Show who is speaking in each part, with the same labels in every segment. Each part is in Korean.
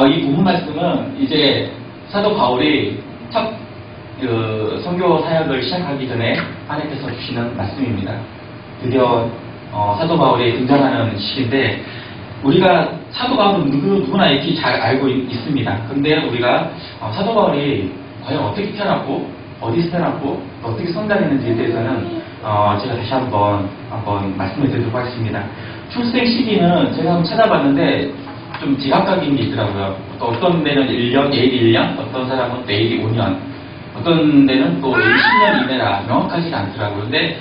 Speaker 1: 이 부분 말씀은 이제 사도 바울이 첫 선교 사역을 시작하기 전에 하나님께서 주시는 말씀입니다. 드디어 사도 바울이 등장하는 시기인데 우리가 사도 바울은 누구나 익히 잘 알고 있습니다. 근데 우리가 사도 바울이 과연 어떻게 태어났고 어디서 태어났고 어떻게 성장했는지에 대해서는 제가 다시 한번 말씀을 드리도록 하겠습니다. 출생 시기는 제가 한번 찾아봤는데 좀 지각각인 게 있더라고요. 또 어떤 데는 1년, AD 1년, 어떤 사람은 또 AD 5년, 어떤 데는 또 AD 10년 이내라 명확하지가 않더라고요. 근데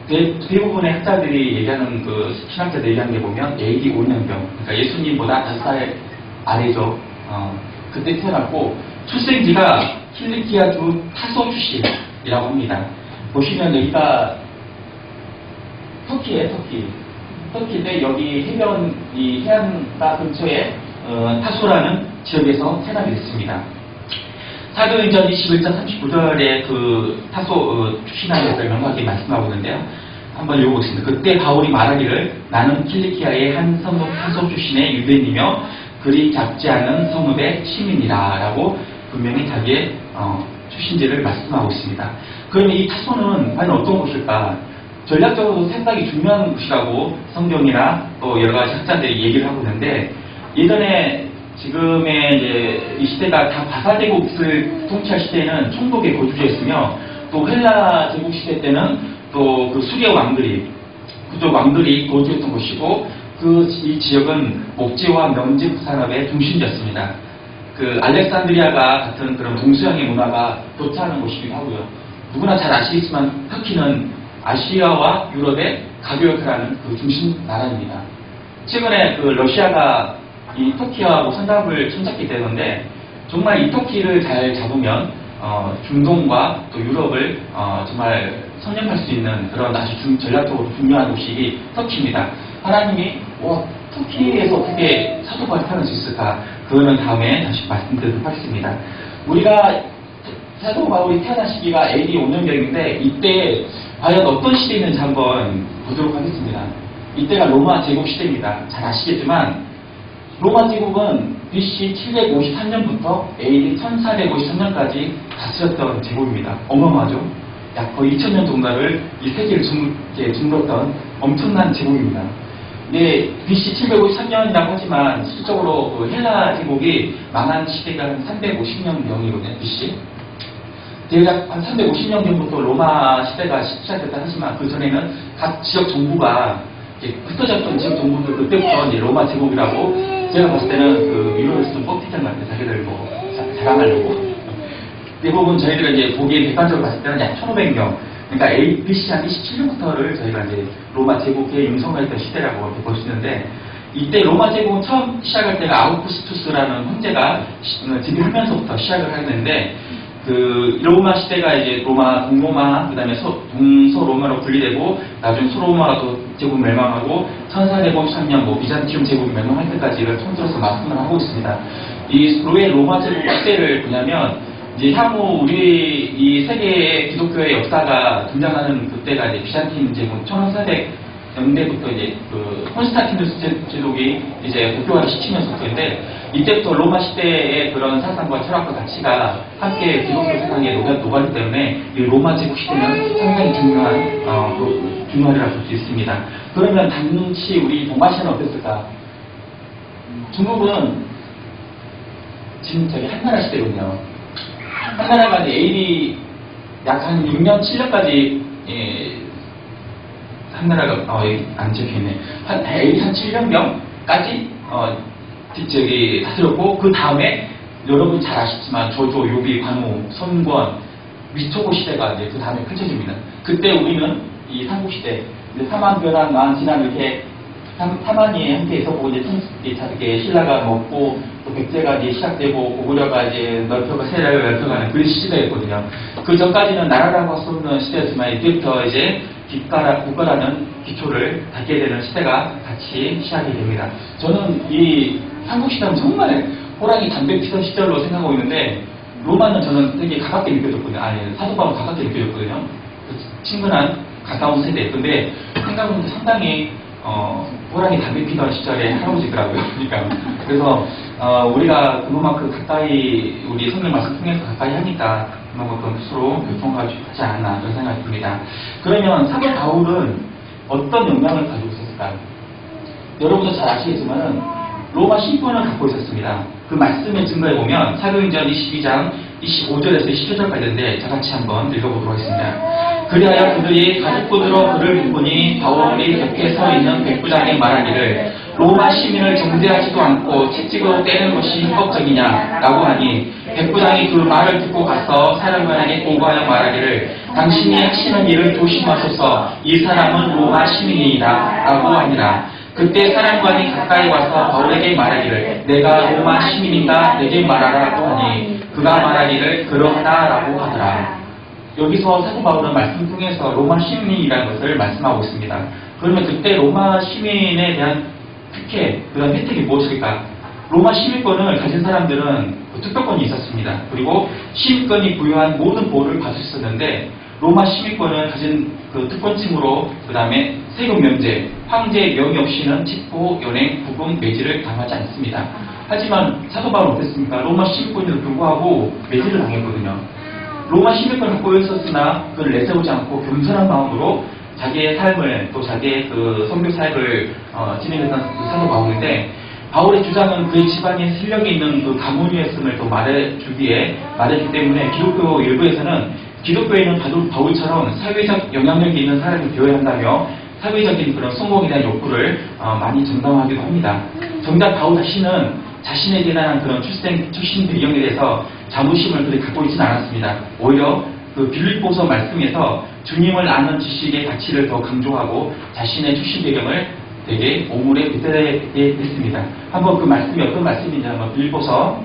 Speaker 1: 대부분의 학자들이 얘기하는 신학자들 얘기하는 게 보면 AD 5년경, 그러니까 예수님보다 5살 아래죠. 그때 태어났고 출생지가 킬리키아주 타소 출신이라고 합니다. 보시면 여기가 터키예요, 터키인데 여기 해안가 근처에 타소라는 지역에서 태어나게 됐습니다. 사도행전 21장 39절에 타소 출신하는 것을 명확하게 말씀하고 있는데요. 한번 읽어보겠습니다. 그때 바울이 말하기를 나는 킬리키아의 한 성읍 타소 출신의 유대인이며 그리 작지 않은 성읍의 시민이라 라고 분명히 자기의 출신지를 말씀하고 있습니다. 그러면 이 타소는 과연 어떤 곳일까? 전략적으로 생각이 중요한 곳이라고 성경이나 또 여러 가지 학자들이 얘기를 하고 있는데 예전에 지금의 이제 이 시대가 다 바사 제국을 통치할 시대에는 총독의 거주지였으며 또 헬라 제국 시대 때는 또 그 수리아 왕들이 그쪽 왕들이 거주했던 곳이고 이 지역은 목재와 명집 산업의 중심지였습니다. 알렉산드리아가 같은 그런 동서양의 문화가 교차하는 곳이기도 하고요. 누구나 잘 아시겠지만 터키는 아시아와 유럽의 가교 역할을 하는 중심 나라입니다. 최근에 러시아가 이 터키하고 선잡을 손잡게 되는데 정말 이 터키를 잘 잡으면 중동과 또 유럽을 정말 선점할 수 있는 그런 아주 전략적으로 중요한 곳이 터키입니다. 하나님이 터키에서 어떻게 사도 바울이 태어날 수 있을까? 그거는 다음에 다시 말씀드리도록 하겠습니다. 우리가 사도 바울이 태어난 시기가 AD 5년경인데 이때 과연 어떤 시대에 있는지 한번 보도록 하겠습니다. 이때가 로마 제국 시대입니다. 잘 아시겠지만 로마 제국은 BC 753년부터 AD 1453년까지 다스렸던 제국입니다. 어마어마하죠? 약 거의 2000년 동안을 이 세계를 둥글었던 엄청난 제국입니다. 네, BC 753년이라고 하지만 실질적으로 헬라 제국이 망한 시대가 한 350년경이거든요, BC. 대략 한 350년경부터 로마 시대가 시작됐다 하지만 그 전에는 각 지역 정부가 흩어졌던 지역 정부들 그때부터 이제 로마 제국이라고 제가 봤을 때는 유럽에서 좀 뽑히던 것 같아요. 자기들 자랑하려고. 대부분 저희들이 이제 보기에 객관적으로 봤을 때는 약 1500년. 그러니까 BC 한 27년부터를 저희가 이제 로마 제국의 융성했던 시대라고 볼 수 있는데 이때 로마 제국은 처음 시작할 때가 아우구스투스라는 황제가 즉위하면서부터 시작을 하는데 로마 시대가 이제 동로마, 그 다음에 동서로마로 분리되고, 나중에 소로마가 또 제국 멸망하고, 1453년 비잔티움 제국이 멸망할 때까지를 통틀어서 말씀을 하고 있습니다. 왜 로마 제국 시대를 보냐면, 이제 향후 우리 이 세계의 기독교의 역사가 등장하는 그때가 이제 비잔틴 제국 1400년대부터 이제 콘스탄티누스 제국이 이제 복교하기 시키면서부터인데 이때부터 로마 시대의 그런 사상과 철학과 가치가 함께 기독교 세상에 녹았기 때문에 이 로마 제국 시대는 상당히 중요하리라 볼 수 있습니다. 그러면 당시 우리 동아시아는 어땠을까? 중국은 지금 한나라 시대거든요. 한나라가 이제 AD 약 한 6년, 7년까지 한나라가 안 적혀있네. AD 한 7년경까지 다스렸고 그 다음에 여러분 잘 아시지만 조조, 요비, 관우, 선권, 미초고 시대가 이제 그 다음에 펼쳐집니다. 그때 우리는 이 삼국시대, 사만, 변한, 망, 진한 이렇게 사만이 함께 있었고 이제 신라가 먹고 또 백제가 이제 시작되고 고구려가 이제 세력을 넓혀가는 그런 시대였거든요. 그 전까지는 나라라고 할 수 없는 시대였지만 이때부터 이제 국가라는 기초를 닫게 되는 시대가 같이 시작이 됩니다. 저는 이 삼국시대는 정말 호랑이 담배 피던 시절로 생각하고 있는데 로마는 저는 되게 가깝게 느껴졌거든요. 사도 바울은 가깝게 느껴졌거든요. 친근한 가까운 세대. 근데 생각해보면 상당히 호랑이 담배 피던 시절에 할아버지더라고요. 그러니까 그래서 우리가 그만큼 가까이 우리 성경 말씀 통해서 가까이 하니까 그만큼 서로 교통하지 않았나 그런 생각이 듭니다. 그러면 사도 바울은 어떤 영향을 가지고 있었을까요? 여러분도 잘 아시겠지만은 로마 신권을 갖고 있었습니다. 그 말씀의 증거에 보면 사도행전 22장 25절에서 27절까지 있는데 저같이 한번 읽어보도록 하겠습니다. 그리하여 그들이 가족분으로 그를 묶으니 바울이 옆에 서 있는 백부장이 말하기를 로마 시민을 정죄하지도 않고 채찍으로 때리는 것이 합법적이냐 라고 하니 백부장이 그 말을 듣고 가서 사령관에게 보고하여 말하기를 당신이 하시는 일을 조심하소서 이 사람은 로마 시민이니라 라고 하니라. 그때 사령관이 가까이 와서 바울에게 말하기를 내가 로마 시민인가 내게 말하라고 하니 그가 말하기를 그러하다라고 하더라. 여기서 사도 바울은 말씀 통해서 로마 시민이라는 것을 말씀하고 있습니다. 그러면 그때 로마 시민에 대한 특혜, 그런 혜택이 무엇일까? 로마 시민권을 가진 사람들은 특별권이 있었습니다. 그리고 시민권이 부여한 모든 보호를 받을 수 있었는데 로마 시민권을 가진 그 특권층으로 그 다음에 세금 면제, 황제의 명의 없이는 직보, 연행, 부금, 매질을 당하지 않습니다. 하지만 사도 바울은 어땠습니까? 로마 시민권에도 불구하고 매질을 당했거든요. 로마 시민권을 갖고 있었으나 그걸 내세우지 않고 겸손한 마음으로 자기의 삶을 또 자기의 그 선교 사역을 진행했던 그 사도 바울인데 바울의 주장은 그의 집안에 실력이 있는 그 가문이었음을 또 말해주기 때문에 기독교 일부에서는 기독교에는 바울처럼 사회적 영향력이 있는 사람이 되어야 한다며 사회적인 그런 성공에 대한 욕구를 많이 전담하기도 합니다. 정작 바울 자신은 자신에 대한 그런 출신 배경에 대해서 자부심을 그리 갖고 있지는 않았습니다. 오히려 그 빌립보서 말씀에서 주님을 아는 지식의 가치를 더 강조하고 자신의 출신 배경을 되게 오물에 비대하게 했습니다. 한번 그 말씀이 어떤 말씀인지 한번 빌립보서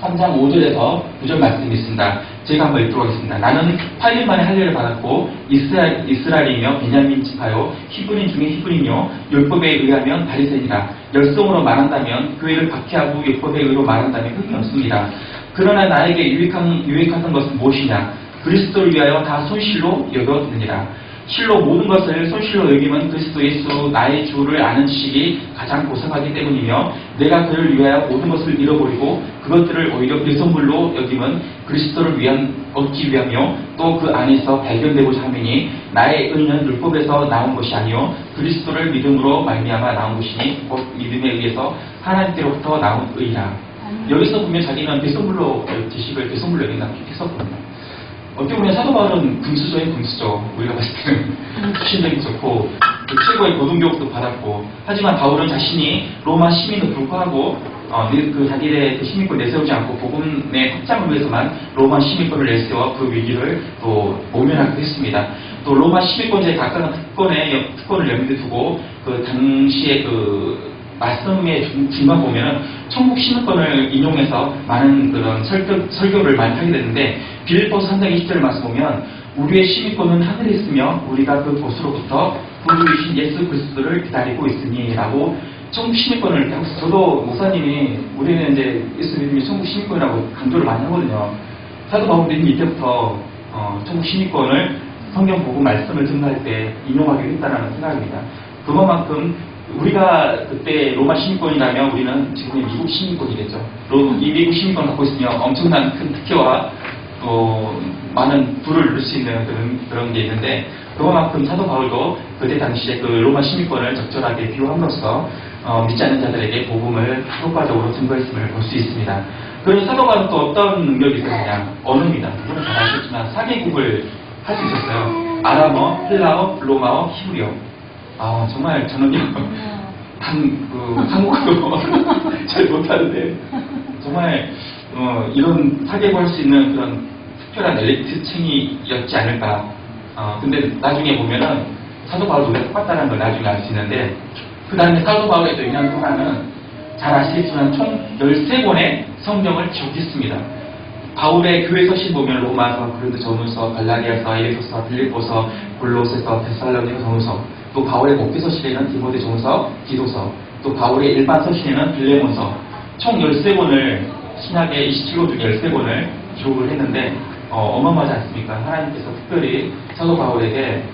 Speaker 1: 3장 5절에서 9절 말씀이 있습니다. 제가 한번 읽도록 하겠습니다. 나는 8일 만에 할례를 받았고 이스라엘이며 베냐민 지파요 히브린 중에 히브리며 율법에 의하면 바리새인이라 열성으로 말한다면 교회를 박해하고 율법에 의로 말한다면 흠이 없습니다. 그러나 나에게 유익하던 것은 무엇이냐? 그리스도를 위하여 다 손실로 여겼느니라. 실로 모든 것을 손실로 여기면 그리스도 예수 나의 주를 아는 지식이 가장 고상하기 때문이며 내가 그를 위하여 모든 것을 잃어버리고 그것들을 오히려 배선물로 여기면 그리스도를 얻기 위하며 또 그 안에서 발견되고자 함이니 나의 의는 율법에서 나온 것이 아니요 그리스도를 믿음으로 말미암아 나온 것이니 곧 믿음에 의해서 하나님께로부터 나온 의라. 여기서 보면 자기는 배선물로 지식을 배선물로 여긴다 했었거든요. 어떻게 보면 사도 바울은 금수저인 금수저. 우리가 봤을 때는 출신력이 좋고 최고의 고등교육도 받았고 하지만 바울은 자신이 로마 시민도 불구하고 그 자기의 그 시민권 내세우지 않고 복음의 확장을 위해서만 로마 시민권을 내세워 그 위기를 또 모면하기도 했습니다. 또 로마 시민권자의 각각의 특권을 염두에 두고 그 당시에 그 말씀의 중간 보면은 천국 시민권을 인용해서 많은 그런 설교를 많이 하게 되는데 빌립보서 3장 20절 말씀 보면 우리의 시민권은 하늘에 있으며 우리가 그 곳으로부터 구주이신 예수 그리스도를 기다리고 있으니라고 천국 시민권을 저도 목사님이 우리는 이제 예수 믿음이 천국 시민권이라고 강조를 많이 하거든요. 사도 바울도 이미 이때부터 천국 시민권을 성경 보고 말씀을 증거할 때 인용하기로 했다는 생각입니다. 그것만큼 우리가 그때 로마 시민권이라면 우리는 지금의 미국 시민권이겠죠. 이 미국 시민권 갖고 있으면 엄청난 큰 특혜와 또 많은 부를 누릴 수 있는 그런 게 있는데 그것만큼 사도 바울도 그때 당시에 그 로마 시민권을 적절하게 비유함으로써 믿지 않는 자들에게 복음을 효과적으로 증거했음을 볼 수 있습니다. 그리고 사도 바울은 또 어떤 능력이 있었느냐? 언어입니다. 여러분 잘 아시겠지만 4개국을 할 수 있었어요. 아람어, 헬라어, 로마어, 히브리어. 정말 저는요 한국어도 잘 못하는데 정말 이런 사격을 할 수 있는 그런 특별한 엘리트층이었지 않을까. 근데 나중에 보면은 사도 바울도 우리가 똑같다는 걸 나중에 알 수 있는데 그 다음에 사도 바울의 또 유명한 또 하나는 잘 아시겠지만 총 13권의 성경을 기록했습니다. 바울의 교회 서신 보면 로마서, 고린도전후서, 갈라디아서, 에베소서, 빌립보서, 골로새서, 데살로니가 전후서, 또 바울의 목회 서신에는 디모데전서, 디도서, 또 바울의 일반 서신에는 빌레몬서, 총 13권을 신약의 27권 중에 13권을 기록을 했는데 어마어마하지 않습니까? 하나님께서 특별히 사도 바울에게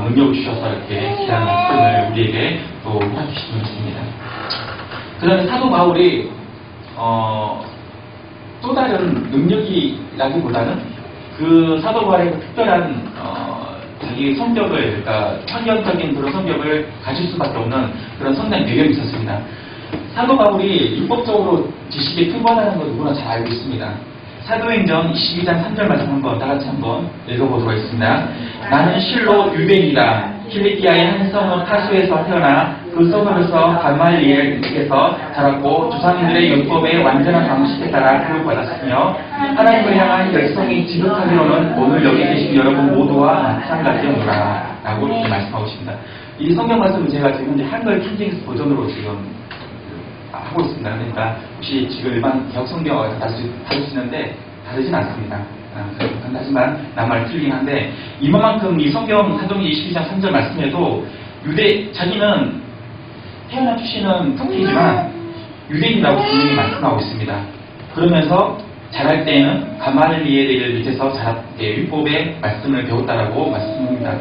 Speaker 1: 능력을 주셔서 이렇게 귀한 말씀을 우리에게 또 허락주시는 것입니다. 그다음에 사도 바울이 또 다른 능력이라기보다는 그 사도 바울의 특별한 자기 성격을, 그러니까 환경적인 그런 성격을 가질 수밖에 없는 그런 성장 배경이 있었습니다. 사도 바울이 율법적으로 지식이 풍부하다는 걸 누구나 잘 알고 있습니다. 사도행전 22장 3절 말씀 한번 다 같이 한번 읽어보도록 하겠습니다. 나는 실로 유대인이다. 필리피아의 한 성읍 타수에서 태어나 그 성읍에서 가말리엘에서 자랐고 조상님들의 율법의 완전한 방식에 따라 교육받았으며 하나님을 향한 열성이 지극하기로는 오늘 여기 계신 여러분 모두와 마찬가지였노라 라고 이렇게 말씀하고 있습니다. 이 성경 말씀은 제가 지금 현재 한글 킹제임스 버전으로 지금 하고 있습니다. 그러니까 혹시 지금 일반 격성경과 다르시는데 다르진 않습니다. 하지만 낱말 틀리긴 한데 이만큼 이 성경 사도행전 22장 3절 말씀에도 자기는 태어난 출신은 터키이지만 유대인이라고 분명히 말씀하고 있습니다. 그러면서 자랄 때에는 가말리엘을 밑에서 율법의 말씀을 배웠다라고 말씀합니다.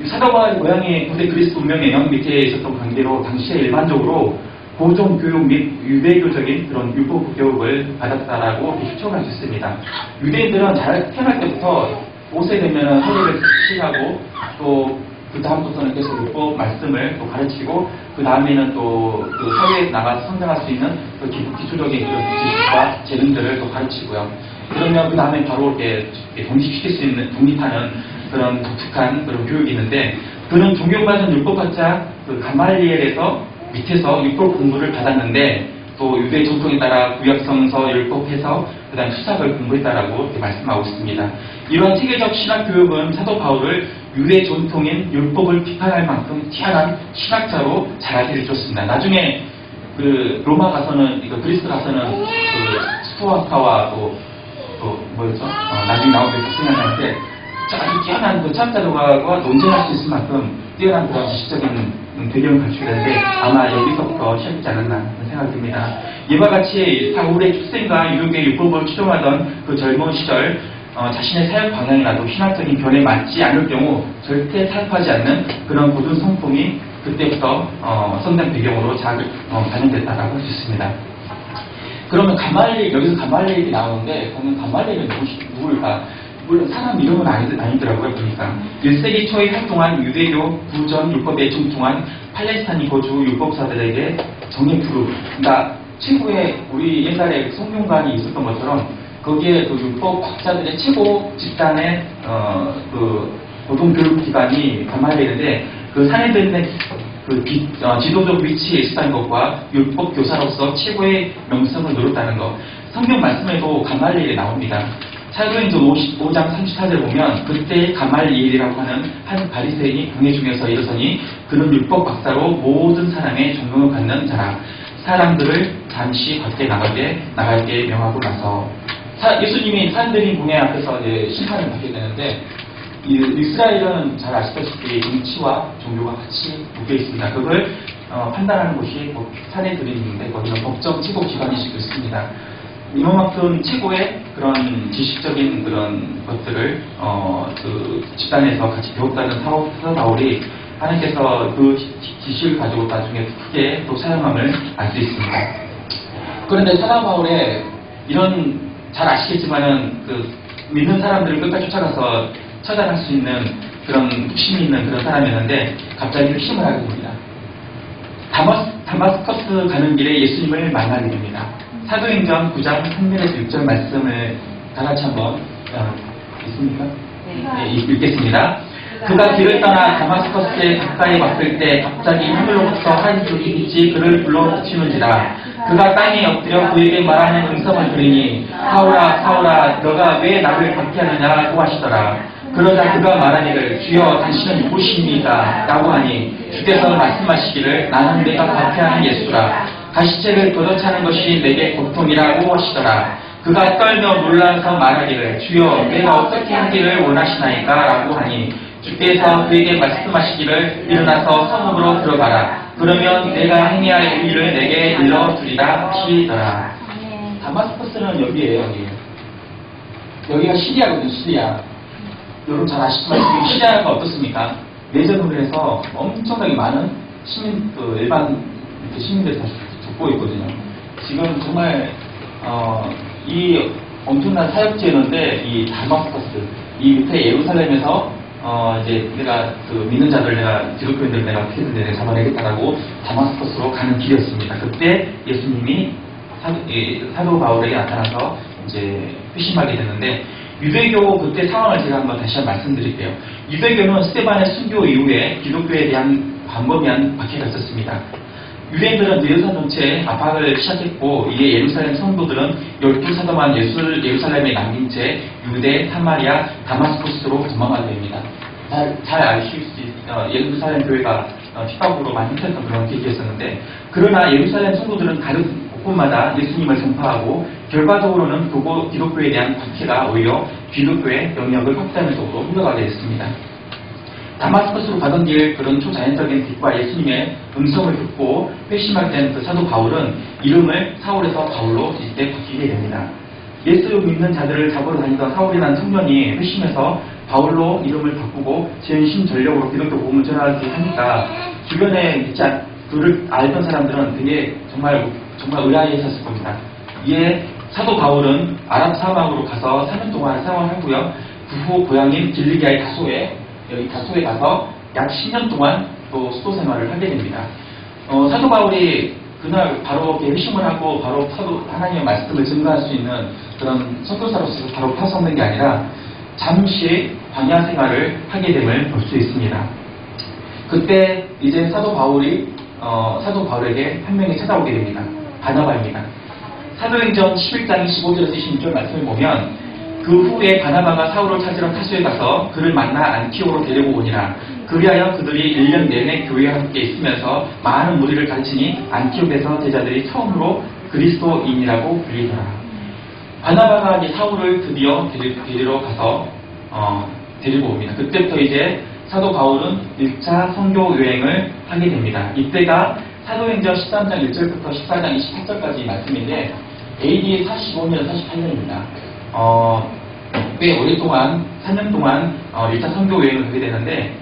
Speaker 1: 사도바울의 고향이 고대 그리스 문명의 영향 밑에 있었던 관계로 당시에 일반적으로 고정 교육 및 유대교적인 그런 율법 교육을 받았다라고 추측할 수 있습니다. 유대인들은 태어날 때부터 5세 되면 서류를 취하고 또 그 다음부터는 계속 율법 말씀을 또 가르치고 그 다음에는 또 그 사회에 나가서 성장할 수 있는 그 기초적인 그런 지식과 재능들을 또 가르치고요. 그러면 그 다음에 바로 이렇게 독립시킬 수 있는 독립하는 그런 독특한 그런 교육이 있는데 그는 존경받은 율법학자 그 가말리엘에서 밑에서 율법 공부를 받았는데 또 유대 전통에 따라 구약성서 율법해서 그 다음 수사를 공부했다라고 이렇게 말씀하고 있습니다. 이러한 체계적 신학 교육은 사도 바울을 유대 전통인 율법을 비판할 만큼 뛰어난 신학자로 자라게 해줬습니다. 나중에 그 로마 가서는 그리스 가서는 그 스토아카와 또 뭐였죠? 나중에 나오게 생각하는데 아주 뛰어난 그 철학자들과 논쟁할 수 있을 만큼 뛰어난 그런 지식적인 배경을 갖추게 되는데 아마 여기서부터 시작되지 않았나 생각이 듭니다. 이와 같이 바울의 출생과 유교의 율법을 추종하던 그 젊은 시절 자신의 사역 방향이라도 신학적인 변에 맞지 않을 경우 절대 타협하지 않는 그런 굳은 성품이 그때부터 성장 배경으로 반영됐다고 할 수 있습니다. 그러면 여기서 가말리엘이 나오는데 그러면 가말리엘은 누굴까? 물론 사람 이름은 아니더라고요. 보니까 1세기 초에 활동한 유대교 구전 율법에 중통한 팔레스타인 거주 율법사들에게 정예푸르, 그러니까 최고의 우리 옛날에 성균관이 있었던 것처럼 거기에 그 율법학자들의 최고 집단의 그 고등교육기관이 가말리엘인데 그 사내들의 지도적 위치에 있었다는 것과 율법 교사로서 최고의 명성을 누렸다는 것. 성경 말씀에도 가말리엘이 나옵니다. 사도행전 55장 34절 보면 그때 가말리엘이라고 하는 한 바리새인이 공회 중에서 일어서니 그는 율법 박사로 모든 사람의 존경을 받는 자라. 사람들을 잠시 밖에 나갈게 명하고 나서 예수님이 산들인 공회 앞에서 이제 심판을 받게 되는데 이스라엘은 잘 아시다시피 정치와 종교가 같이 묶여 있습니다. 그걸 판단하는 곳이 산헤드린인데 거기는 법정 최고 기관이시고 있습니다. 이만큼 최고의 그런 지식적인 그런 것들을 그 집단에서 같이 배웠다는 사도 바울이 하나님께서 그 지식을 가지고 나중에 크게 또 사용함을 알 수 있습니다. 그런데 사도 바울의 이런 잘 아시겠지만은 그 믿는 사람들을 끝까지 쫓아가서 처단할 수 있는 그런 뚝심이 있는 그런 사람이었는데 갑자기 흑심을 하게 됩니다. 다마스커스 가는 길에 예수님을 만나게 됩니다. 사도행전 9장 3절에서 6절 말씀을 다 같이 한번 있습니까? 네, 읽겠습니다. 그가 길을 떠나 다마스커스에 가까이 왔을 때 갑자기 하늘로부터 한 불이 빛이 그를 불러치는지라. 그가 땅에 엎드려 그에게 말하는 음성을 들으니 사울아 사울아 너가 왜 나를 박해하느냐고 하시더라. 그러자 그가 말하기를 주여 당신은 누구십니까? 라고 하니 주께서 말씀하시기를 나는 내가 박해하는 예수라. 가시체를 걷어차는 것이 내게 고통이라고 하시더라. 그가 떨며 놀라서 말하기를 주여 내가 어떻게 하기를 원하시나이까? 라고 하니 주께서 그에게 말씀하시기를 일어나서 성읍으로 들어가라. 그러면 내가 행해할 일을 내게 일러주리라 하시더라. 다마스커스는 여기에요. 여기. 여기가 시리아거든요, 시리아. 여러분 잘 아시지만 지금 시리아가 어떻습니까? 내전으로 해서 엄청나게 많은 시민, 일반 시민들이 다 죽고 있거든요. 지금 정말, 이 엄청난 사역지였는데, 이 다마스커스, 이 밑에 예루살렘에서, 이제 내가 믿는 자들 내가, 기독교인들 내가 어떻게든 내가 잡아내겠다라고 다마스커스로 가는 길이었습니다. 그때 예수님이 사도 바울에게 나타나서 이제 회심하게 됐는데, 유대교 그때 상황을 제가 한번 다시 한번 말씀드릴게요. 유대교는 스데반의 순교 이후에 기독교에 대한 광범위한 박해가 있었습니다. 유대인들은 예루살렘 전체에 압박을 시작했고, 이에 예루살렘 성도들은 12사도만 예루살렘에 남긴 채 유대, 사마리아, 다마스쿠스로 도망가게 됩니다. 잘 아실 수 있어요. 예루살렘 교회가 핍박으로 많이 힘들었던 그런 계기였었는데, 그러나 예루살렘 성도들은 다른 곳마다 예수님을 전파하고, 결과적으로는 기독교에 대한 박해가 오히려 기독교의 영역을 확대하는 쪽으로 흘러가게 됐습니다. 다마스커스로 가던 길 그런 초자연적인 빛과 예수님의 음성을 듣고 회심하게 된 그 사도 바울은 이름을 사울에서 바울로 이때 바뀌게 됩니다. 예수 믿는 자들을 잡으러 다니던 사울이라는 청년이 회심해서 바울로 이름을 바꾸고 전심전력으로 기독교 복음을 전하게 하니까 주변에 그를 알던 사람들은 되게 정말 의아해했었을 겁니다. 이에 사도 바울은 아랍 사막으로 가서 4년 동안 생활하고요. 그 후 고향인 길리기아의 다소에 가서 약 10년 동안 또 수도 생활을 하게 됩니다. 사도 바울이 그날 바로 회심을 하고 바로 하나님의 말씀을 증거할 수 있는 그런 선교사로서 바로 파송된 게 아니라 잠시 광야 생활을 하게 됨을 볼 수 있습니다. 그때 이제 사도 바울에게 한 명이 찾아오게 됩니다. 바나바입니다. 사도행전 11장 15절에서 26절 말씀을 보면, 그 후에 바나바가 사울을 찾으러 타수에 가서 그를 만나 안티오로 데리고 오니라. 그리하여 그들이 1년 내내 교회와 함께 있으면서 많은 무리를 가르치니 안티옥에서 제자들이 처음으로 그리스도인이라고 불리더라. 바나바가 이제 사울을 드디어 데리러 가서 데리고 옵니다. 그때부터 이제 사도 바울은 1차 선교 여행을 하게 됩니다. 이때가 사도행전 13장 1절부터 14장 28절까지 말씀인데, AD 45년, 48년입니다. 꽤 오랫동안, 4년 동안 1차 선교 여행을 하게 되는데,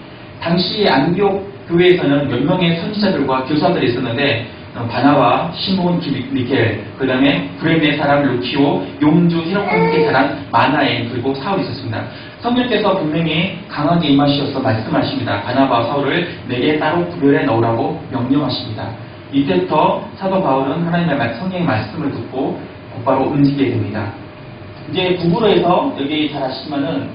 Speaker 1: 당시 안디옥 교회에서는 몇 명의 선지자들과 교사들이 있었는데, 바나바, 시몬, 미켈, 그 다음에 브레네 사람 루키오, 용주, 히럭과 함께 자란 마나엔, 그리고 사울이 있었습니다. 성령께서 분명히 강하게 임하셔서 말씀하십니다. 바나바와 사울을 내게 따로 구별해 넣으라고 명령하십니다. 이때부터 사도 바울은 하나님의 성령의 말씀을 듣고 곧바로 움직이게 됩니다. 이제 구부로에서 여기 잘 아시지만은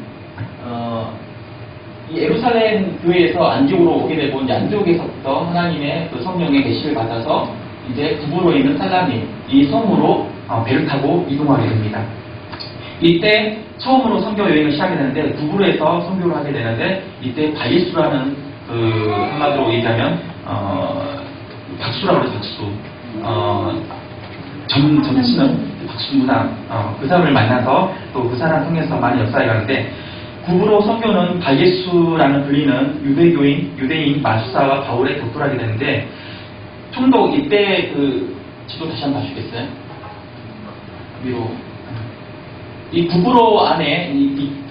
Speaker 1: 이 예루살렘 교회에서 안디옥으로 오게 되고, 이제 안디옥에서부터 하나님의 그 성령의 계시를 받아서 이제 구부로에 있는 살라민 이 섬으로 배를 타고 이동하게 됩니다. 이때 처음으로 선교 여행을 시작하게 되는데, 구부로에서 선교를 하게 되는데, 이때 바예수라는 한마디로 얘기하면 박수라고 해서 박수, 점치는 박수무당, 그 사람을 만나서 또 그 사람 통해서 많이 역사에 가는데, 구부로 선교는 바예수라는 불리는 유대인 마수사와 바울의 격돌하게 되는데, 총독 이때 그 지도 다시 한번 봐주겠어요? 위로. 이 구부로 안에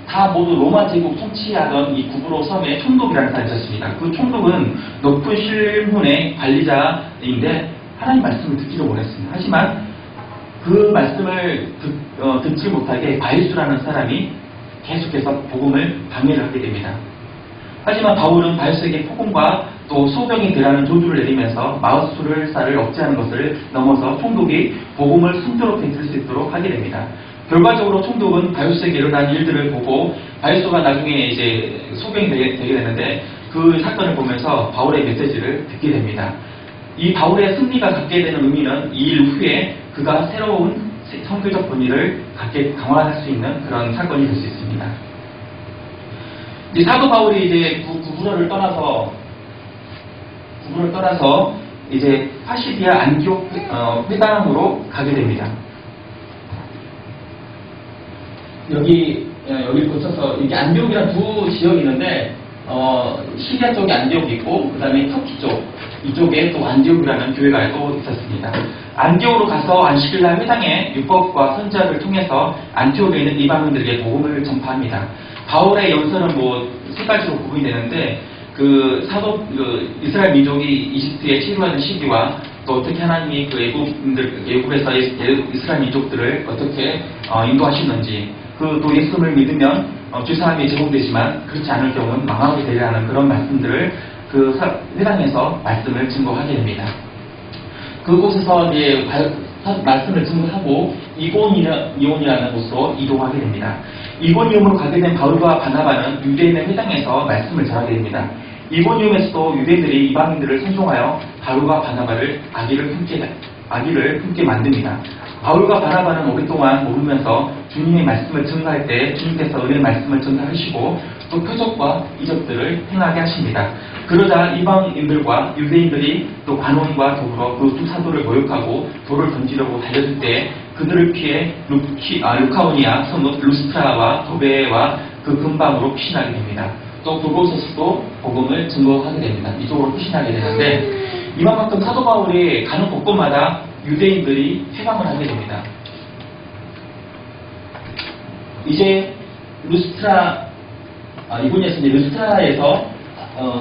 Speaker 1: 다 모두 로마 제국 통치하던 이 구부로 섬에 총독이라는 사람이 있었습니다. 그 총독은 높은 실문의 관리자인데 하나님 말씀을 듣지도 못했습니다. 하지만 그 말씀을 듣지 못하게 바예수라는 사람이 계속해서 복음을 방해를 하게 됩니다. 하지만 바울은 바예수에게 폭언과 또 소병이 되라는 조주를 내리면서 마우스술사를 억제하는 것을 넘어서 총독이 복음을 순조롭게 들을 수 있도록 하게 됩니다. 결과적으로 총독은 바예수에게 일어난 일들을 보고, 바예수가 나중에 이제 소병이 되게 되는데, 그 사건을 보면서 바울의 메시지를 듣게 됩니다. 이 바울의 승리가 갖게 되는 의미는 이 일 후에 그가 새로운 선교적 권위를 갖게 강화할 수 있는 그런 사건이 될 수 있습니다. 이제 사도 바울이 이제 구부로를 떠나서 이제 파시디아 안디옥 회당으로 가게 됩니다. 여기 거쳐서 이게 안디옥이라는 두 지역이 있는데, 시리아 쪽에 안디옥이 있고, 그 다음에 터키 쪽, 이쪽에 또 안디옥이라는 교회가 또 있었습니다. 안디옥으로 가서 안식일날 회당에 율법과 선지자를 통해서 안티옥에 있는 이방인들에게 복음을 전파합니다. 바울의 연설은 뭐 세 가지로 구분이 되는데, 이스라엘 민족이 이집트에 체류하는 시기와 또 어떻게 하나님이 그 애굽에서 이스라엘 민족들을 어떻게 인도하시는지, 또 예수를 믿으면 주사함이 제공되지만 그렇지 않을 경우는 망하게 되리라는 그런 말씀들을 회당에서 말씀을 증거하게 됩니다. 그곳에서 이제 말씀을 증거하고 이고니라는 곳으로 이동하게 됩니다. 이고니움으로 가게 된 바울과 바나바는 유대인의 회당에서 말씀을 전하게 됩니다. 이고니움에서도 유대인들이 이방인들을 선종하여 바울과 바나바를 아기를 품게 만듭니다. 바울과 바나바는 오랫동안 모르면서 주님의 말씀을 증거할 때 주님께서 은혜의 말씀을 전달하시고 또 표적과 이적들을 행하게 하십니다. 그러자 이방인들과 유대인들이 또 관원과 더불어 그 두 사도를 모욕하고 돌을 던지려고 달려들 때 그들을 피해 루카오니아, 루스트라와 도베와 그 근방으로 피신하게 됩니다. 또 그곳에서도 복음을 증거하게 됩니다. 이쪽으로 피신하게 되는데, 이만큼 사도 바울이 가는 곳곳마다 유대인들이 회방을 하게 됩니다. 이제 이분에서 이제 루스트라에서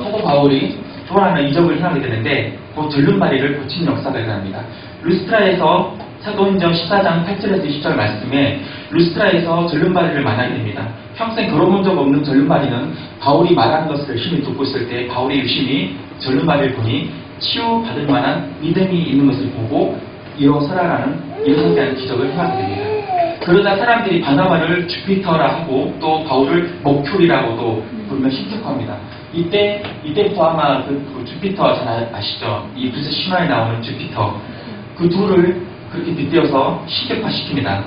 Speaker 1: 사도 바울이 또 하나의 이적을 행하게 되는데, 그 절름발이를 고치는 역사가 일어납니다. 루스트라에서 사도행전 14장 8절에서 20절 말씀에 루스트라에서 절름발이를 만나게 됩니다. 평생 걸어본 적 없는 절름발이는 바울이 말하는 것을 열심히 듣고 있을 때 바울이 열심히 절름발이를 보니 치유받을 만한 믿음이 있는 것을 보고 일어서라라는 일어서게 하는 기적을 행하게 됩니다. 그러자 사람들이 바나바를 주피터라 하고 또 바울을 목표리라고도 부르며 신격합니다. 이때부터 아마 그 주피터 잘 아시죠? 이 그리스 신화에 나오는 주피터, 그 둘을 그렇게 빗대어서 신격화시킵니다.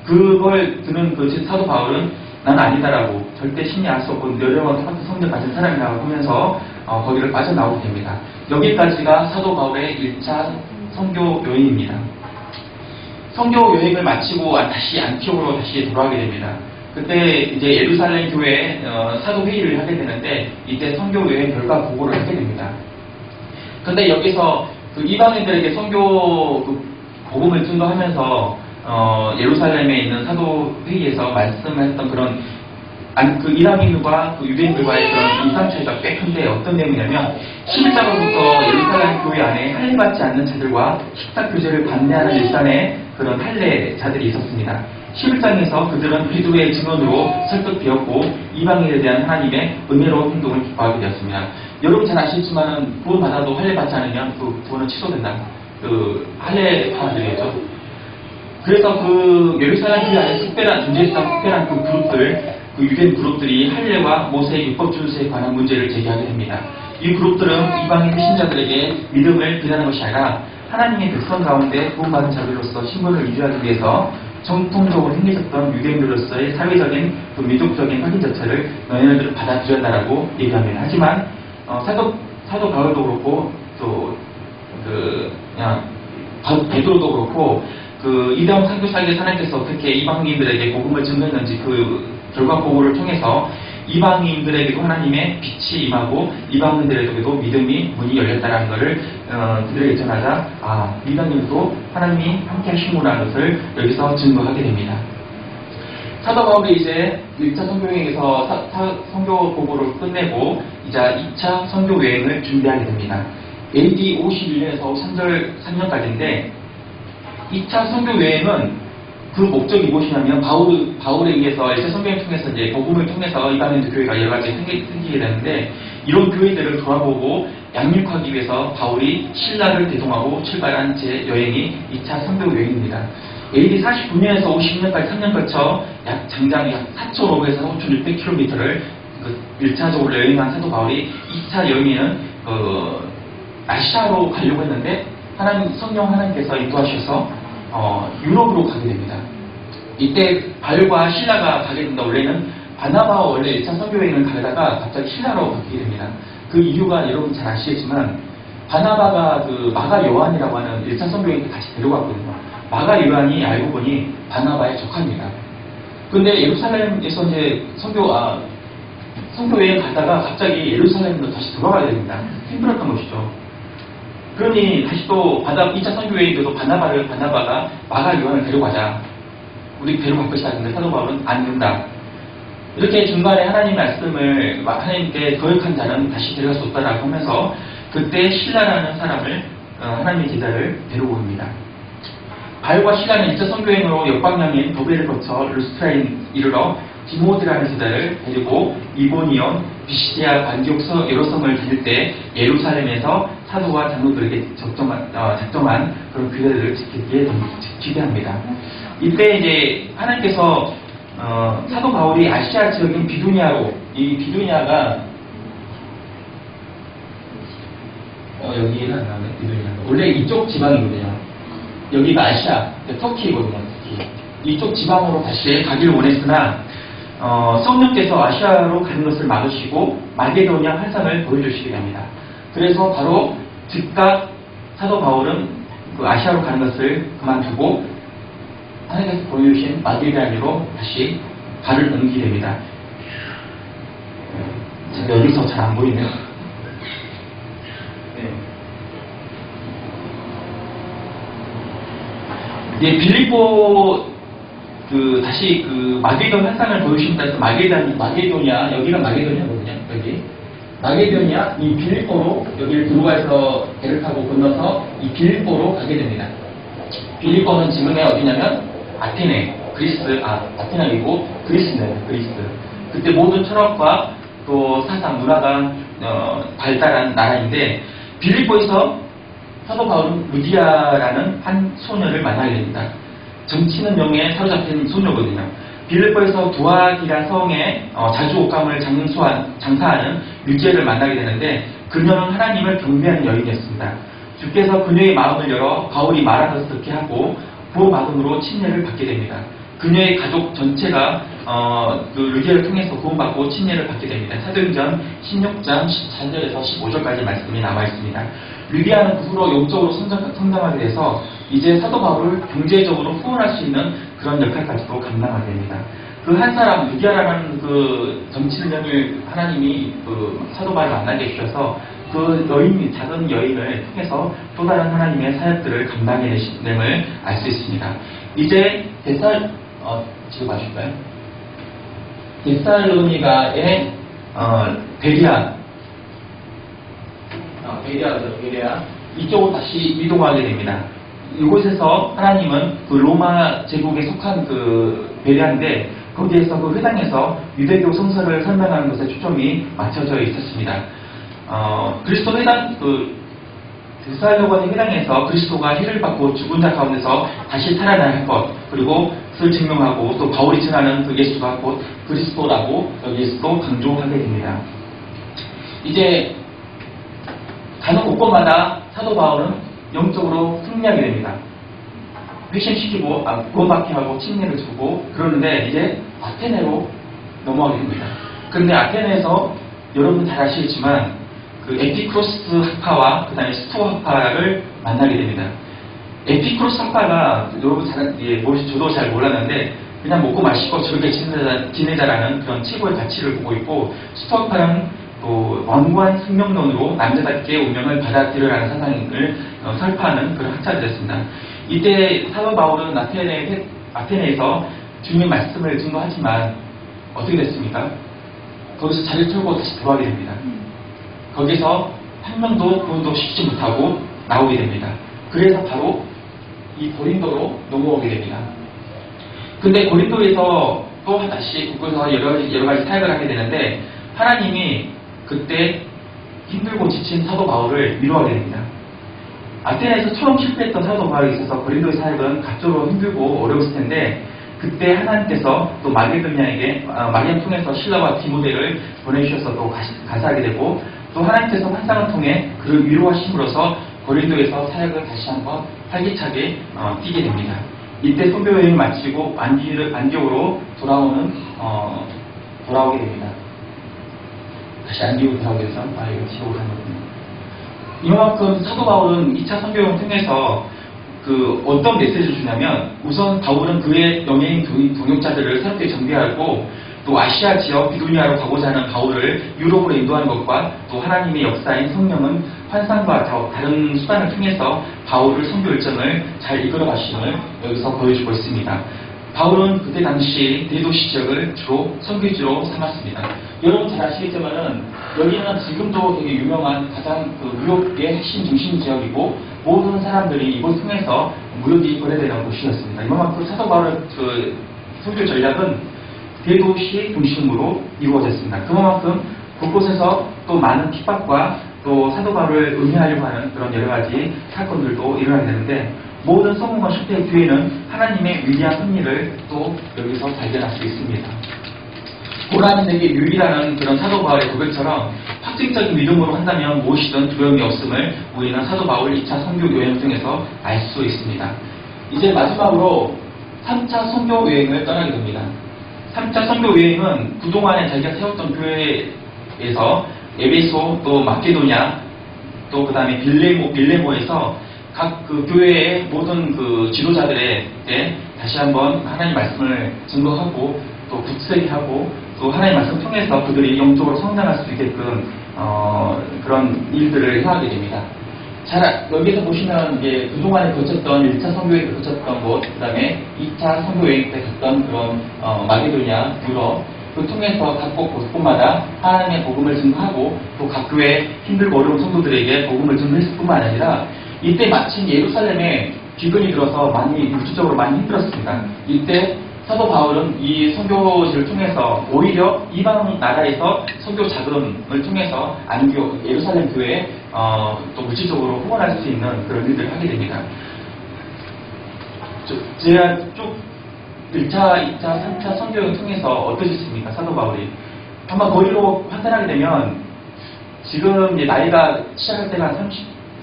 Speaker 1: 그걸 듣는 그 사도 바울은 나는 아니다라고, 절대 신이 알 수 없고 여러분 똑같은 성격 가진 사람이라고 하면서 거기를 빠져나오게 됩니다. 여기까지가 사도 바울의 1차 선교 여행입니다. 선교 여행을 마치고 다시 안티옥으로 다시 돌아가게 됩니다. 그때 이제 예루살렘 교회에 사도 회의를 하게 되는데, 이때 선교 여행 결과 보고를 하게 됩니다. 근데 여기서 그 이방인들에게 선교 복음을 증거하면서 예루살렘에 있는 사도 회의에서 말씀했던 그런 그 이방인들과 그 유대인들과의 그런 이상 차이가 꽤 큰데, 어떤 내용이냐면 11장부터 예루살렘 교회 안에 할례 받지 않는 자들과 식사 규제를 반대하는 일산의 그런 할례자들이 있었습니다. 11장에서 그들은 그리스도의 증언으로 설득되었고 이방인에 대한 하나님의 은혜로운 행동을 기뻐하게 되었습니다. 여러분 잘 아시지만 구원 받아도 할례 받지 않으면 그 구원은 취소된다. 그 할례파들이죠. 그래서 그 예루살렘 교회 안에 존재했던 특별한 그 그룹들, 그 유대인 그룹들이 할례와 모세의 율법 준수에 관한 문제를 제기하게 됩니다. 이 그룹들은 이방인 신자들에게 믿음을 비난하는 것이 아니라 하나님의 백성 가운데 구원받은 자들로서 신분을 유지하기 위해서 정통적으로 행해졌던 유대인들로서의 사회적인 또 민족적인 확인 자체를 너희들은 받아들였다라고 얘기합니다. 하지만 사도 바울도 그렇고 또 베드로도 그렇고 그 이대왕 선교사에게 하나님께서 어떻게 이방인들에게 복음을 증거했는지 그 결과 보고를 통해서 이방인들에게도 하나님의 빛이 임하고 이방인들에게도 믿음이 문이 열렸다는 것을 그들에게 전하자 이방인도 하나님이 함께 하시구나 것을 여기서 증거하게 됩니다. 사도 바울이 이제 1차 선교 여행에서 선교 보고를 끝내고 이제 2차 선교 여행을 준비하게 됩니다. AD 51년에서 3년까지인데 2차 선교 여행은 그 목적이 무엇이냐면 바울에 의해서 1차 선교를 통해서 이제 복음을 통해서 이방인들 교회가 여러 가지 생기게 되는데, 이런 교회들을 돌아보고 양육하기 위해서 바울이 신라를 대동하고 출발한 제 여행이 2차 선교 여행입니다. AD 49년에서 50년까지 3년 걸쳐 장장 약 4,500에서 4,600km를 1차적으로 여행한 사도 바울이 2차 여행에는 아시아로 가려고 했는데 성령 하나님께서 인도하셔서 유럽으로 가게 됩니다. 이때 바울과 신라가 가게 된다. 원래는 바나바와 원래 1차 선교 여행을 가다가 갑자기 신라로 바뀌게 됩니다. 그 이유가 여러분 잘 아시겠지만 바나바가 그 마가 요한이라고 하는 1차 선교 여행 때 같이 데려갔거든요. 마가 요한이 알고 보니 바나바의 조카입니다. 근데 예루살렘에서 이제 선교 여행 가다가 갑자기 예루살렘으로 다시 돌아가야 됩니다. 힘들었던 것이죠. 그러니 다시 또 2차 선교 여행 때도 바나바가 마가 요한을 데려가자. 우리 데려갈 것이다. 근데 사도 바울은 안 된다. 이렇게 중간에 하나님의 말씀을 하나님께 거역한 자는 다시 데려갈 수 없다라고 하면서 그때 신라라는 사람을 하나님의 제자를 데려옵니다. 바울과 신라는 1차 선교행으로 역방향인 도베를 거쳐 루스트라에 이르러 디모데라는 제자를 데리고 이보니온, 비시디아, 안디옥 여러 성을 다닐 때 예루살렘에서 사도와 장로들에게 작정한 그런 규례를 지키게 합니다. 이때 이제 하나님께서 사도 바울이 아시아 지역인 비두니아로, 이 비두니아가 여기는 안 나오네. 비두니아 원래 이쪽 지방이거든요. 여기가 아시아, 터키거든요. 터키. 이쪽 지방으로 다시 가기를 원했으나 성령께서 아시아로 가는 것을 막으시고 마게도니아 환상을 보여주시게 됩니다. 그래서 바로 즉각 사도 바울은 그 아시아로 가는 것을 그만두고 하나님께서 보여주신 마게도니아로 다시 발을 옮기게 됩니다. 제가 여기서 잘 안 보이네요. 네, 빌립보 다시 마게도니아 환상을 보여주신다 해서 마게도니아 여기가 마게도니아거든요. 여기 마게도니아 이 빌립보로 여기를 들어가서 배를 타고 건너서 이 빌립보로 가게 됩니다. 빌립보는 지금의 어디냐면 아테네, 아테네이고 그리스네요. 그리스. 그때 모든 철학과 또 사상, 문화가 발달한 나라인데 빌립보에서 사도 바울은 루디아라는 한 소녀를 만나게 됩니다. 정치는 명에 사로잡힌 소녀거든요. 빌립보에서 두아디라 성에 자주 옷감을 장사하는 루디아를 만나게 되는데 그녀는 하나님을 경배하는 여인이었습니다. 주께서 그녀의 마음을 열어 바울이 말하는 것을 듣게 하고 구원받음으로 침례를 받게 됩니다. 그녀의 가족 전체가 그 루디아를 통해서 구원받고 침례를 받게 됩니다. 사도행전 16장 14절에서 15절까지 말씀이 나와 있습니다. 루디아는 그 후로 영적으로 성장하게 돼서 이제 사도 바울을 경제적으로 후원할 수 있는 그런 역할까지도 감당하게 됩니다. 그 한 사람 루디아라는 그 정치인을 하나님이 그 사도 바울을 만나게 해주셔서 그 작은 여인을 통해서 또 다른 하나님의 사역들을 감당해 내심을 알 수 있습니다. 이제 지금 봐줄까요? 데살로니가의 베리아 이쪽으로 다시 이동하게 됩니다. 이곳에서 하나님은 그 로마 제국에 속한 그 베리아인데 거기에서 그 회당에서 유대교 성서를 설명하는 것에 초점이 맞춰져 있었습니다. 그리스도 회당 데살로니가 회당에서 그리스도가 해를 받고 죽은 자 가운데서 다시 살아날 것 그리고 그것을 증명하고 또 바울이 증하는 그 예수가 곧 그리스도라고 여기에서도 강조하게 됩니다. 이제 가는 곳곳마다 사도 바울은 영적으로 승리하게 됩니다. 회심시키고 구원받게 하고 침례를 주고 그러는데 이제 아테네로 넘어가게 됩니다. 그런데 아테네에서 여러분 잘 아시겠지만 그 에피크로스 학파와 그 다음에 스토아 학파를 만나게 됩니다. 에피크로스 학파가 여러분 저도 잘 몰랐는데 그냥 먹고 마시고 즐겁게 지내자라는 그런 최고의 가치를 보고 있고 스토아 학파는 또 완고한 생명론으로 남자답게 운명을 받아들여라는 사상을 설파하는 그런 학자들이었습니다. 이때 사도 바울은 아테네에서 주님의 말씀을 증거하지만 어떻게 됐습니까? 거기서 자리를 털고 다시 돌아가게 됩니다. 거기서 한 명도 구원도 시키지 못하고 나오게 됩니다. 그래서 바로 이 고린도로 넘어오게 됩니다. 근데 고린도에서 또 다시 곳곳에서 여러 가지 사역을 하게 되는데 하나님이 그때 힘들고 지친 사도 바울을 위로하게 됩니다. 아테네에서 처음 실패했던 사도 바울이 있어서 고린도의 사역은 각적으로 힘들고 어려웠을 텐데 그때 하나님께서 또 마리아를 통해서 신라와 디모데를 보내주셔서 또 가사하게 되고 또 하나님께서 환상을 통해 그를 위로하심으로써 고린도에서 사역을 다시 한번 활기차게 뛰게 됩니다. 이때 선교 여행을 마치고 안디옥으로 돌아오게 됩니다. 다시 안디옥으로 돌아오게 돼서 이거 지옥을 한 거군요. 이만큼 사도 바울은 2차 선교 여행을 통해서 어떤 메시지를 주냐면 우선 바울은 그의 영예인 동역자들을 새롭게 정비하고 또 아시아 지역 비두니아로 가고자 하는 바울을 유럽으로 인도하는 것과 또 하나님의 역사인 성령은 환상과 다른 수단을 통해서 바울을 선교 일정을 잘 이끌어 가심을 여기서 보여주고 있습니다. 바울은 그때 당시 대도시 지역을 주로 선교지로 삼았습니다. 여러분 잘 아시겠지만은 여기는 지금도 되게 유명한 가장 무역의 핵심 중심 지역이고 모든 사람들이 이곳을 통해서 무역이 거래되는 곳이었습니다. 이만큼 사도 바울의 선교 전략은 대도시 중심으로 이루어졌습니다. 그만큼 곳곳에서 또 많은 핍박과 또 사도 바울을 음해하려고 하는 그런 여러 가지 사건들도 일어나게 되는데 모든 성공과 실패의 뒤에는 하나님의 위대한 승리를 또 여기서 발견할 수 있습니다. 고난인에게 유일이라는 그런 사도 바울의 고백처럼 확증적인 믿음으로 한다면 무엇이든 두려움이 없음을 우리는 사도 바울 2차 선교 여행을 통해서 알 수 있습니다. 이제 마지막으로 3차 선교 여행을 떠나게 됩니다. 3차 선교 여행은 그동안에 자기가 세웠던 교회에서 에베소 또 마케도냐 또 그 다음에 빌레모에서 각 그 교회의 모든 그 지도자들에게 다시 한번 하나님 말씀을 증거하고 또 굳세게 또 하나님 말씀 통해서 그들이 영적으로 성장할 수 있게끔 그런 일들을 해하게 됩니다. 여기서 보시면 이제 그동안에 거쳤던 1차 선교에 거쳤던 곳, 그 다음에 2차 선교여행 때 갔던 그런 마게도냐, 유럽, 그 통해서 각 곳마다 하나님의 복음을 증거하고 또 각 교회 힘들고 어려운 성도들에게 복음을 증거했을 뿐만 아니라 이때 마침 예루살렘에 기근이 들어서 물질적으로 많이 힘들었습니다. 이때 사도 바울은 이 선교지를 통해서 오히려 이방 나라에서 선교 자금을 통해서 예루살렘 교회에 또 물질적으로 후원할 수 있는 그런 일들을 하게 됩니다. 제가 쭉 1차, 2차, 3차 선교를 통해서 어떠셨습니까? 사도 바울이. 한번 거리로 판단하게 되면 지금 이제 나이가 시작할 때가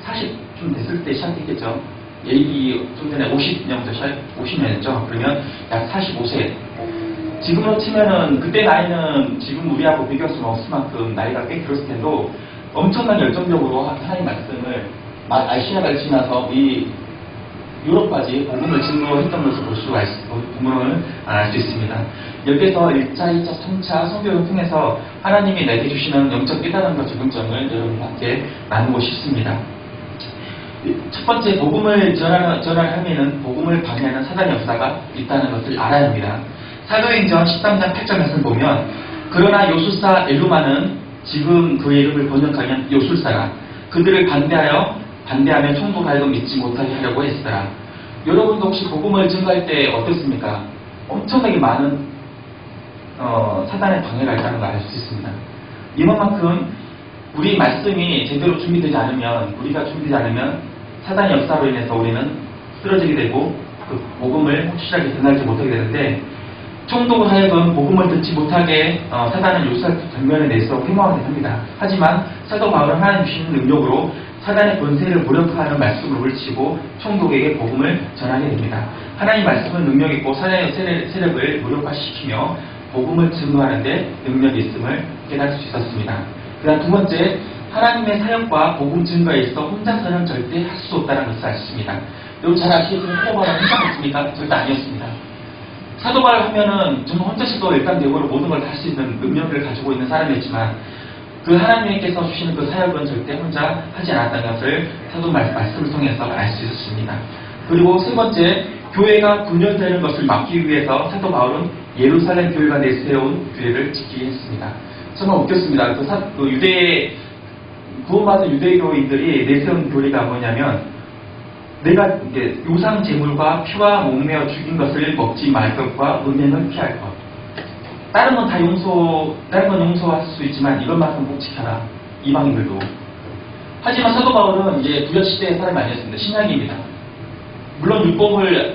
Speaker 1: 40좀 됐을 때 시작했겠죠. 예비 좀 전에 50년부터 50년이었죠. 그러면 약 45세. 지금으로 치면은 그때 나이는 지금 우리하고 비교할 수는 없을 만큼 나이가 꽤 들었을 텐데도 엄청난 열정적으로 하나님 말씀을 아시아를 지나서 이 유럽까지 복음을 증거했던 것을 복음을 알 수 있습니다. 여기서 1차, 2차, 3차 선교를 통해서 하나님이 내게 주시는 영적 깨달음과 적용점을 여러분과 함께 나누고 싶습니다. 첫 번째, 복음을 전하려면 복음을 방해하는 사단의 역사가 있다는 것을 알아야 합니다. 사도행전 13장 8절 말씀 보면 그러나 요술사 엘루마는 지금 그의 이름을 번역하면 요술사라 그들을 반대하며 총독하여도 믿지 못하게 하려고 했으라. 여러분도 혹시 복음을 증거할 때 어떻습니까? 엄청나게 많은 사단의 방해가 있다는 걸 알 수 있습니다. 이만큼 우리 말씀이 제대로 준비되지 않으면 사단의 역사로 인해서 우리는 쓰러지게 되고 그 복음을 확실하게 전하지 못하게 되는데 총독을 하여금 복음을 듣지 못하게 사단은 요술사 전면에 내서 회망하게 합니다. 하지만 사도 바울은 하나님 주시는 능력으로 사단의 권세를 무력화하는 말씀을 물리치고 총독에게 복음을 전하게 됩니다. 하나님 말씀은 능력 있고 사단의 세력을 무력화시키며 복음을 증거하는 데 능력이 있음을 깨달을 수 있었습니다. 그 다음 두 번째, 하나님의 사역과 복음 증거에 있어 혼자서는 절대 할 수 없다는 것을 알 수 있습니다. 여러분 잘 아시겠지만 사도 바울은 혼자였습니까? 절대 아니었습니다. 사도 바울 하면은 정말 혼자서도 일단적으로 모든 걸 할 수 있는 능력을 가지고 있는 사람이었지만 그 하나님께서 주시는 그 사역은 절대 혼자 하지 않았다는 것을 사도 말씀을 통해서 알 수 있었습니다. 그리고 세 번째, 교회가 분열되는 것을 막기 위해서 사도 바울은 예루살렘 교회가 내세운 교회를 지키게 했습니다. 정말 웃겼습니다. 구원받은 유대교인들이 내세운 교리가 뭐냐면 내가 이제 유상 제물과 피와 목매어 죽인 것을 먹지 말 것과 음행을 피할 것. 다른 건 용서할 수 있지만 이것만큼 꼭 지켜라. 이방인들도. 하지만 사도 바울은 이제 구약 시대의 사람이 아니었습니다. 신약입니다. 물론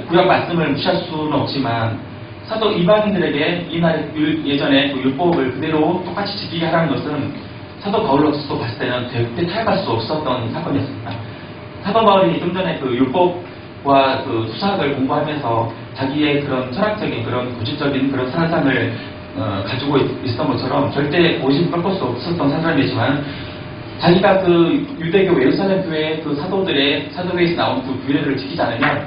Speaker 1: 구약 말씀을 무시할 수는 없지만 사도 이방인들에게 예전에 그 율법을 그대로 똑같이 지키게 하라는 것은 사도 바울로서 봤을 때는 절대 타협할 수 없었던 사건이었습니다. 사도 바울이 좀 전에 그 율법과 그 수사학을 공부하면서 자기의 그런 철학적인 그런 구질적인 그런 사상을 가지고 있었던 것처럼 절대 고집을 꺾을 수 없었던 사람이지만 자기가 그 유대교 예루살렘 교회 그 사도회에서 나온 그 규례를 지키지 않으면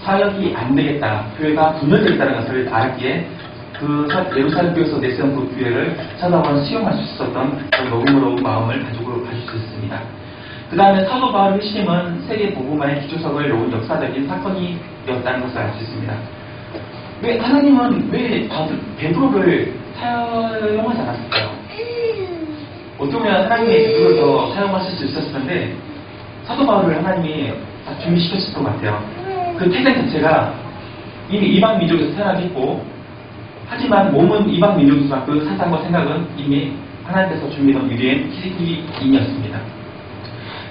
Speaker 1: 사역이 안 되겠다, 교회가 분열되겠다는 것을 알았기에 예루살렘 교회에서 내세운 그 교회를 사도 바울은 수용할 수 있었던 그런 너그러운 마음을 가지고 가질 수 있습니다. 그 다음에 사도 바울의 회심은 세계 복음화의 기초석을 놓은 역사적인 사건이 되었다는 것을 알 수 있습니다. 왜 하나님은 왜 베드로를 사용하지 않았을까요? 어떻게 보면 하나님이 베드로를 더 사용하실 수 있었을 텐데 사도 바울을 하나님이 다 준비시켰을 것 같아요. 그 태생 자체가 이미 이방 민족에서 태어나겠고, 하지만 몸은 이방 민족이지만 그 사상과 생각은 이미 하나님께서 준비한 유대인 히브리인이었습니다.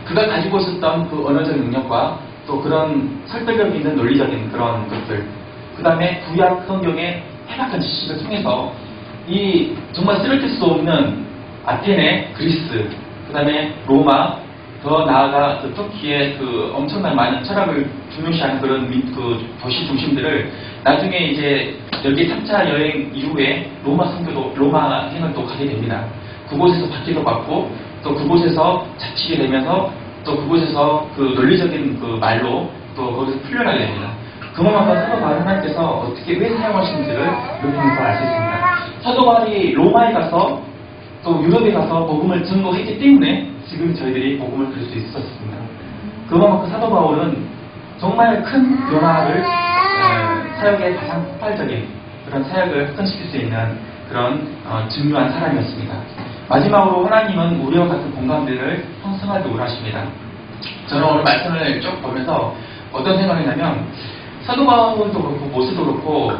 Speaker 1: 그가 가지고 있었던 그 언어적 능력과 또 그런 설득력 있는 논리적인 그런 것들, 그 다음에 구약 성경의 해박한 지식을 통해서 이 정말 쓰러질 수 없는 아테네, 그리스, 그 다음에 로마, 더 나아가 그 터키의 그 엄청난 많은 철학을 중요시하는 그런 그 도시 중심들을 나중에 이제 여기 3차 여행 이후에 로마 행을 또 가게 됩니다. 그곳에서 박기도 받고 또 그곳에서 잡히게 되면서 또 그곳에서 그 논리적인 그 말로 또 거기서 풀려나게 됩니다. 그만큼 사도 바울 하나님께서 어떻게 왜 사용하시는지를 이렇게 통해서 알 수 있습니다. 사도 바울이 로마에 가서 또 유럽에 가서 복음을 증거했기 때문에 지금 저희들이 복음을 들을 수 있었습니다. 그만큼 사도 바울은 정말 큰 변화를 사역의 가장 폭발적인 그런 사역을 확산시킬 수 있는 그런 중요한 사람이었습니다. 마지막으로 하나님은 우리와 같은 공감대를 형성하기 원하십니다. 저는 오늘 말씀을 쭉 보면서 어떤 생각이 나면 사도 바울도 그렇고 모세도 그렇고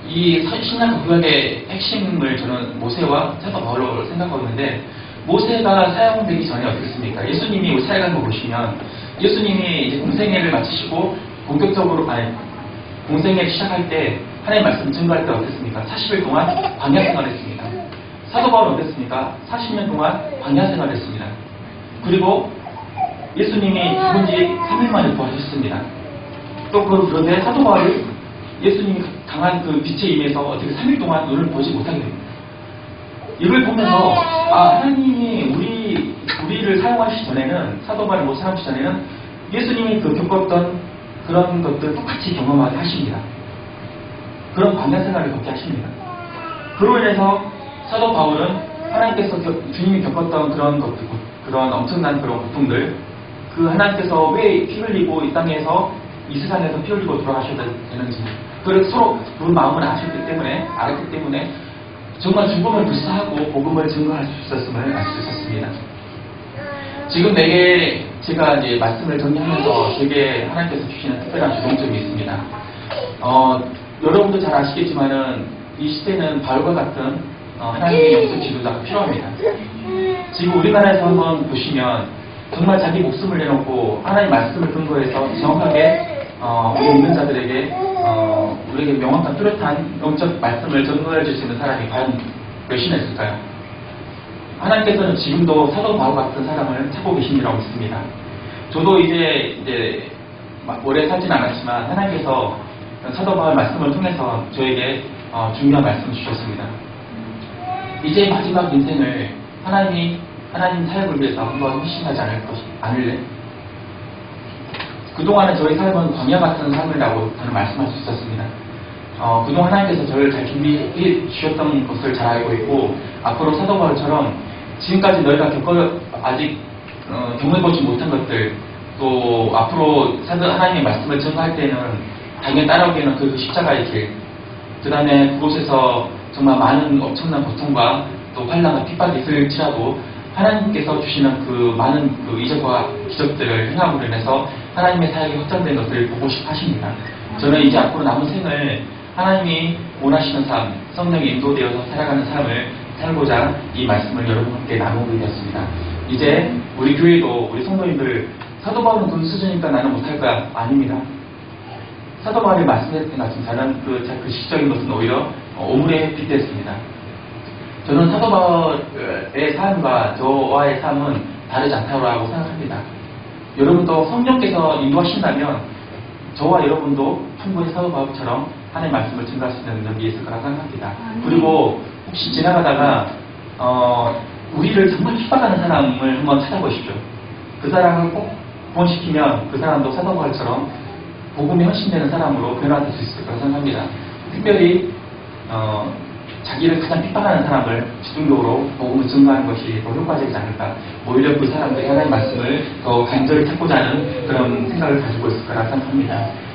Speaker 1: 이 신약 구약의 핵심을 저는 모세와 사도 바울로 생각하고 있는데, 모세가 사용되기 전에 어떻습니까? 예수님이 사역한 거 보시면 예수님이 이제 공생애를 마치시고 본격적으로 공생애 시작할 때 하나님의 말씀 증거할 때 어땠습니까? 40일 동안 광야 생활했습니다. 사도 바울은 어땠습니까? 40년 동안 광야 생활했습니다. 그리고 예수님이 죽은 지 3일 만에 부활하셨습니다. 또 그런데 사도 바울이 예수님이 강한 그 빛에 임해서 어떻게 3일 동안 눈을 보지 못하게 됩니다. 이걸 보면서 하나님이 우리를 사용하시기 전에는, 사도 바울을 못 사용하시기 전에는 예수님이 그 겪었던 그런 것들 똑같이 경험하게 하십니다. 그런 광야 생활을 겪게 하십니다. 그로 인해서 사도 바울은 하나님께서 주님이 겪었던 그런 것들, 그런 엄청난 그런 고통들, 그 하나님께서 왜 피 흘리고 이 땅에서 이 세상에서 피 흘리고 돌아가셔야 되는지, 그걸 서로 그 마음을 알았기 때문에 정말 죽음을 불사하고 복음을 증거할 수 있었음을 알 수 있었습니다. 지금 제가 이제 말씀을 정리하면서 제게 하나님께서 주시는 특별한 주동점이 있습니다. 여러분도 잘 아시겠지만은 이 시대는 바울과 같은 하나님의 영적 지도자가 필요합니다. 지금 우리나라에서 한번 보시면 정말 자기 목숨을 내놓고 하나님 말씀을 근거해서 정확하게 우리 믿는 자들에게 우리에게 명확한 뚜렷한 영적 말씀을 전달해 줄 수 있는 사람이 과연 몇이나 있을까요? 하나님께서는 지금도 사도 바울 같은 사람을 찾고 계시니라고 믿습니다. 저도 이제 오래 살진 않았지만 하나님께서 사도 바울 말씀을 통해서 저에게 중요한 말씀을 주셨습니다. 이제 마지막 인생을 하나님 사역을 위해서 한번 헌신하지 않을래? 그동안에 저희 삶은 광야 같은 삶이라고 저는 말씀할 수 있었습니다. 그동안 하나님께서 저를 잘 준비해 주셨던 것을 잘 알고 있고, 앞으로 사도 바울처럼 지금까지 너희가 아직 경험해보지 못한 것들, 또 앞으로 하나님의 말씀을 증거할 때는 당연히 따라오기에는 그 십자가의 길, 그 다음에 그곳에서 정말 많은 엄청난 고통과 또 환난과 핍박이 있을지라도 하나님께서 주시는 그 많은 그 이적과 기적들을 행함으로 인해서 하나님의 사역이 확장된 것을 보고 싶어 하십니다. 저는 이제 앞으로 남은 생을 하나님이 원하시는 삶, 성령에 인도되어서 살아가는 삶을 살고자 이 말씀을 여러분과 함께 나누게 되었습니다. 이제 우리 교회도 우리 성도님들 사도 바울은 그 수준이니까 나는 못할 거야. 아닙니다. 사도 바울이 말씀했던 같은 저는 그 시적인 것은 오히려 오물에 빗댔습니다. 저는 사도 바울의 삶과 저와의 삶은 다르지 않다고 생각합니다. 여러분도 성령께서 인도하신다면 저와 여러분도 충분히 사도 바울처럼 하나님의 말씀을 증가할 수 있는 능력이 있을 거라 생각합니다. 그리고 혹시 지나가다가 우리를 정말 핍박하는 사람을 한번 찾아보십시오. 그 사람을 꼭 구원시키면 그 사람도 사도 바울처럼 복음에 헌신되는 사람으로 변화될 수 있을 거라 생각합니다. 특별히 자기를 가장 핍박하는 사람을 집중적으로 복음을 증거하는 것이 더 효과적이지 않을까. 오히려 그 사람들이 하나님의 말씀을 더 간절히 찾고자 하는 그런 생각을 가지고 있을 거라 생각합니다.